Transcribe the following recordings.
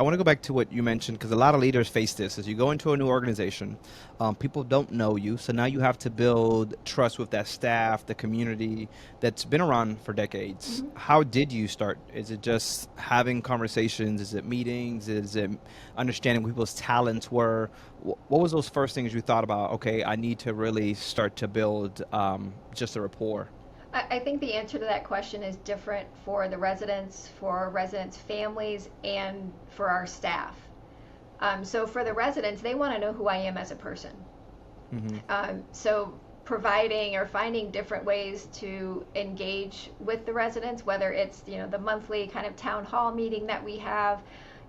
I want to go back to what you mentioned because a lot of leaders face this. As you go into a new organization, people don't know you, so now you have to build trust with that staff, the community that's been around for decades. Mhm. How did you start? Is it just having conversations? Is it meetings? Is it understanding what people's talents were? What was those first things you thought about? Okay, I need to really start to build just a rapport. I think the answer to that question is different for the residents, for residents' families, and for our staff. So for the residents, they want to know who I am as a person. Hmm. So providing or finding different ways to engage with the residents, whether it's the monthly kind of town hall meeting that we have.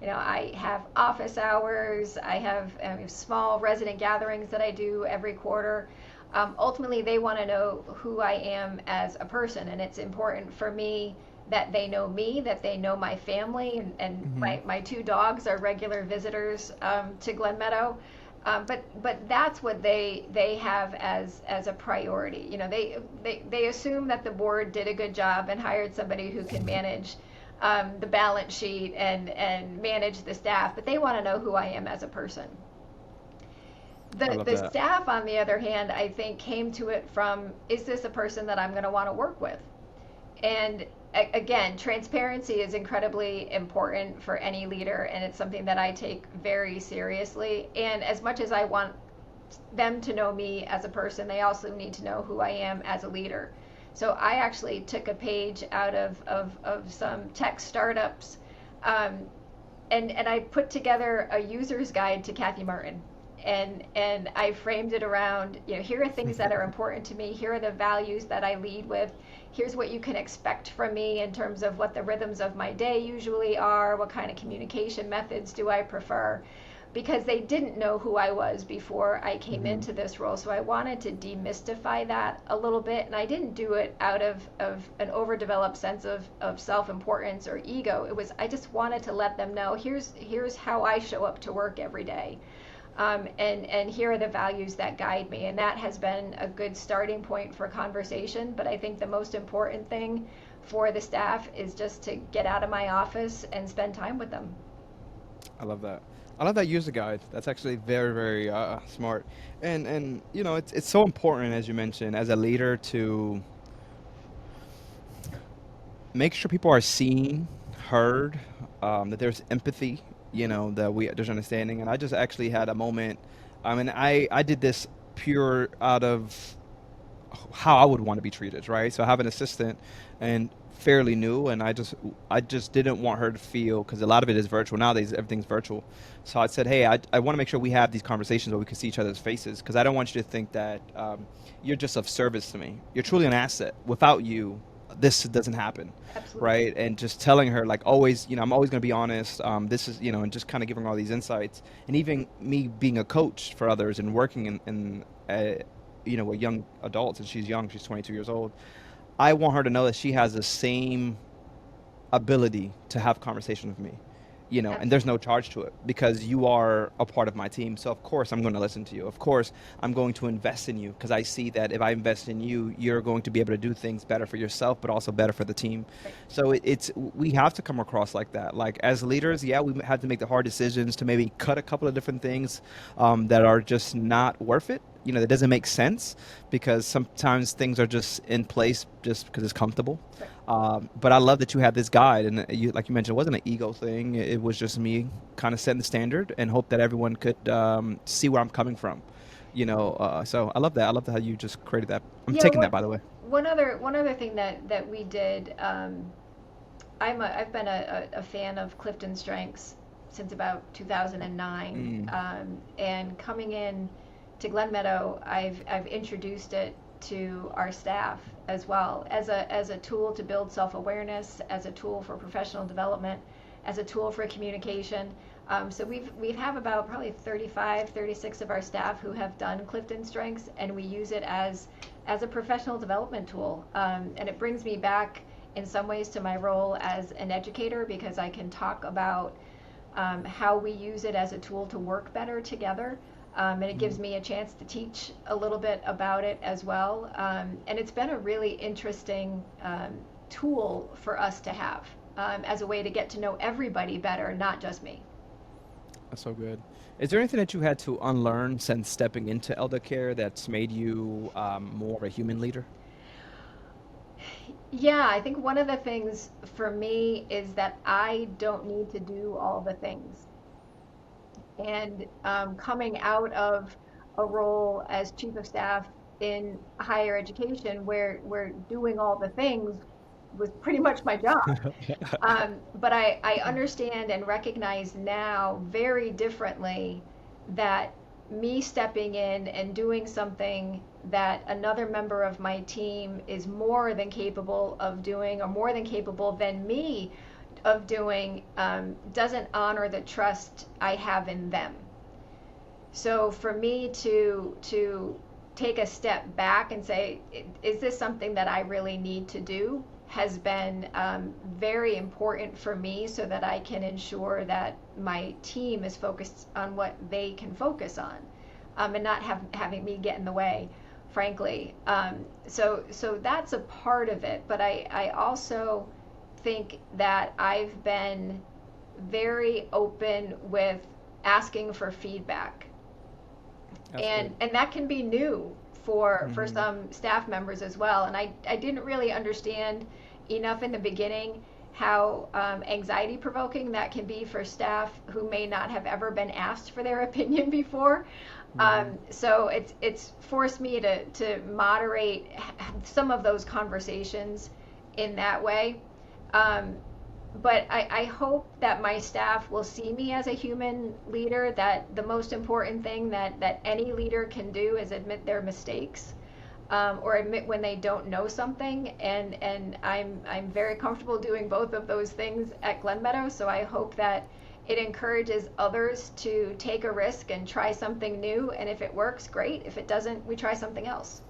I have office hours. I have small resident gatherings that I do every quarter. Ultimately, they want to know who I am as a person, and it's important for me, that they know my family, and Hmm. my two dogs are regular visitors to Glenmeadow. But that's what they have as a priority. They assume that the board did a good job and hired somebody who can manage the balance sheet and manage the staff, but they want to know who I am as a person. I The love the that. staff, on the other hand, I think came to it from, is this a person that I'm going to want to work with? And again, transparency is incredibly important for any leader, and it's something that I take very seriously. And as much as I want them to know me as a person, they also need to know who I am as a leader. So I actually took a page out of some tech startups, um, and I put together a user's guide to Kathy Martin. And I framed it around, here are things that are important to me. Here are the values that I lead with. Here's what you can expect from me in terms of what the rhythms of my day usually are. What kind of communication methods do I prefer? Because they didn't know who I was before I came Hmm. into this role. So I wanted to demystify that a little bit. And I didn't do it out of an overdeveloped sense of self importance or ego. I just wanted to let them know, here's how I show up to work every day. And here are the values that guide me. And that has been a good starting point for conversation. But I think the most important thing for the staff is just to get out of my office and spend time with them. I love that. I love that user guide. That's actually very, very smart. And it's so important as you mentioned as a leader to make sure people are seen, heard, that there's empathy, that there's understanding. And I just actually had a moment. I mean, I did this pure out of how I would want to be treated, right? So I have an assistant and fairly new, and I just didn't want her to feel because a lot of it is virtual nowadays. Everything's virtual. So I said, hey, I want to make sure we have these conversations where we can see each other's faces because I don't want you to think that you're just of service to me. You're truly an asset. Without you, this doesn't happen, Absolutely. right? And just telling her like always, I'm always going to be honest. This is, and just kind of giving her all these insights, and even me being a coach for others and working with young adults, and she's young, she's 22 years old. I want her to know that she has the same ability to have conversation with me, and there's no Absolutely. charge to it because you are a part of my team. So of course I'm going to listen to you. Of course I'm going to invest in you because I see that if I invest in you, you're going to be able to do things better for yourself, but also better for the team. Right. So we have to come across like that. Like as leaders, yeah, we have to make the hard decisions to maybe cut a couple of different things that are just not worth it. That doesn't make sense because sometimes things are just in place just because it's comfortable. Right. But I love that you had this guide, and like you mentioned, it wasn't an ego thing. It was just me kind of setting the standard and hope that everyone could see where I'm coming from. So I love that. I love how you just created that. I'm Yeah. taking that, What by the way. one other thing that we did. I've been a fan of Clifton Strengths since about 2009, Mm. and coming in to Glenmeadow, I've introduced it to our staff as well as a tool to build self-awareness, as a tool for professional development, as a tool for communication. So we have about probably 35, 36 of our staff who have done Clifton Strengths, and we use it as a professional development tool. And it brings me back in some ways to my role as an educator because I can talk about how we use it as a tool to work better together. And it gives Mhm. me a chance to teach a little bit about it as well. And it's been a really interesting tool for us to have as a way to get to know everybody better, not just me. That's so good. Is there anything that you had to unlearn since stepping into elder care that's made you more of a human leader? Yeah, I think one of the things for me is that I don't need to do all the things. And coming out of a role as chief of staff in higher education, where doing all the things was pretty much my job. But I understand and recognize now very differently that me stepping in and doing something that another member of my team is more than capable of doing, or more than capable than me of doing, doesn't honor the trust I have in them. So for me to take a step back and say, is this something that I really need to do? Has been very important for me so that I can ensure that my team is focused on what they can focus on, and not having me get in the way, frankly. So that's a part of it. But I also think that I've been very open with asking for feedback, That's good. and that can be new for Hmm. some staff members as well. And I didn't really understand enough in the beginning how anxiety provoking that can be for staff who may not have ever been asked for their opinion before. Hmm. So it's forced me to moderate some of those conversations in that way. Um, but I hope that my staff will see me as a human leader, that the most important thing that any leader can do is admit their mistakes, or admit when they don't know something. And I'm very comfortable doing both of those things at Glenmeadow. So I hope that it encourages others to take a risk and try something new. And if it works, great. If it doesn't, we try something else.